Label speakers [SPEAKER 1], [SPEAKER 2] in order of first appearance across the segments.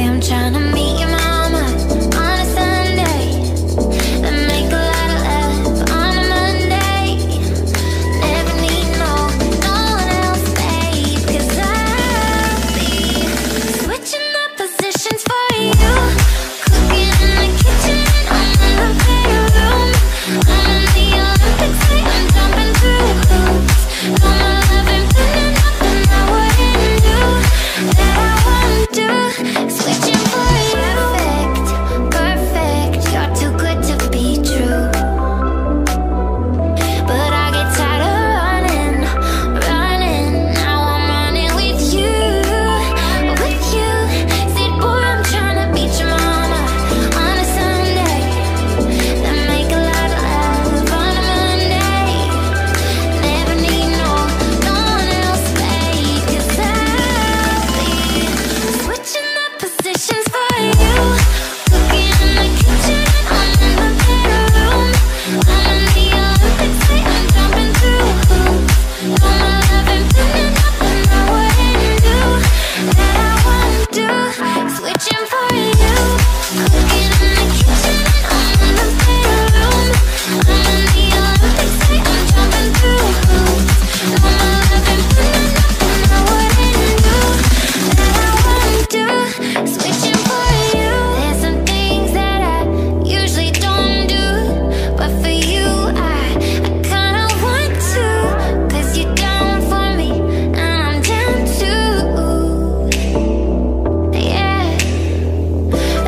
[SPEAKER 1] I'm trying to meet your mama on a Sunday, then make a lot of love on a Monday. Never need no one else, babe, 'cause I'll be switching up positions for you. Cooking in the kitchen, I'm in the bedroom. I'm in the Olympics, I'm jumping through hoops. All my love and feeling nothing I wouldn't do, that I won't do. Switching for you. Perfect, perfect, you're too good to be true. But I get tired of running. Now I'm running with you. Said, boy, I'm trying to beat your mama on a Sunday, then make a lot of love on a Monday. Never need no one else, babe, 'cause I'll be switching up positions for you. Cooking in the kitchen, I'm in the bedroom. I'm in the Olympics, I'm jumping through hoops. All my love and feeling nothing I wouldn't do, that I won't do. Switching for you. Cooking in the kitchen, I'm in the bedroom. I'm in the Olympics, I'm jumping through hoops. All my love and feeling nothing I wouldn't do, that I won't do. Switching for you. There's some things that I usually don't do, but for you I kinda want to, 'cause you're down for me and I'm down too. Yeah.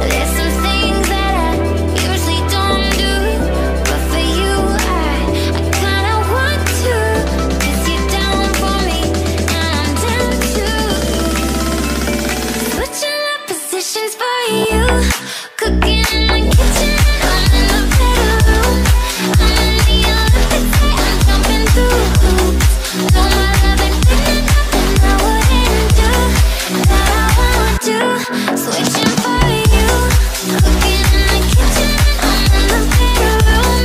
[SPEAKER 1] There's some things that I usually don't do, but for you I kinda want to, 'cause you're down for me and I'm down too. Switching up positions for you. Cooking in the kitchen, I'm in the bedroom. I'm in the Olympics, I'm jumping through hoops. All my love and feeling nothing I wouldn't do, that I won't do. Switching for you. Cooking in the kitchen, I'm in the bedroom.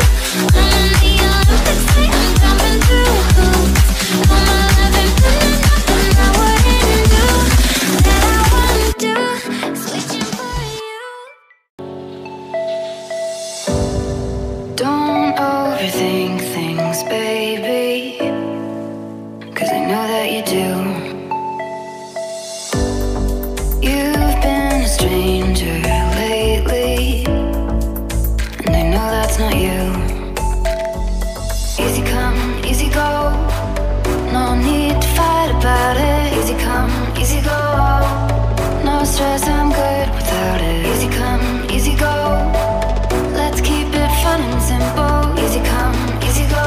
[SPEAKER 1] I'm in the Olympics, I'm jumping through hoops. All my love and feeling nothing I wouldn't do, that I won't do. Switching for you.
[SPEAKER 2] Don't overthink things, baby, 'cause I know that you do. You've been a stranger lately, and I know that's not you. Easy come, easy go, no need to fight about it. Easy come, easy go, no stress, I'm good without it. Easy come, easy go, let's keep it fun and simple. Easy come, easy go.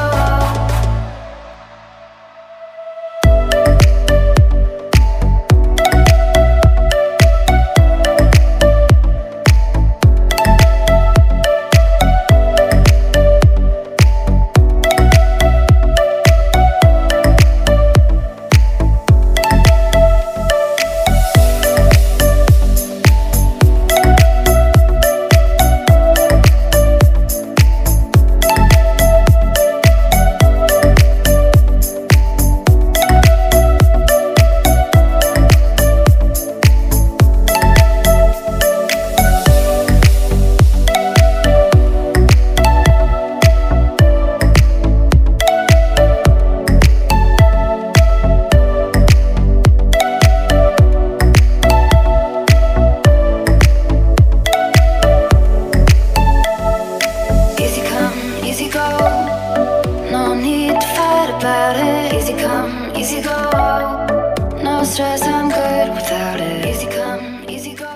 [SPEAKER 2] stress, I'm good without it. Easy come, easy go.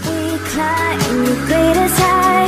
[SPEAKER 1] We climb the greatest height.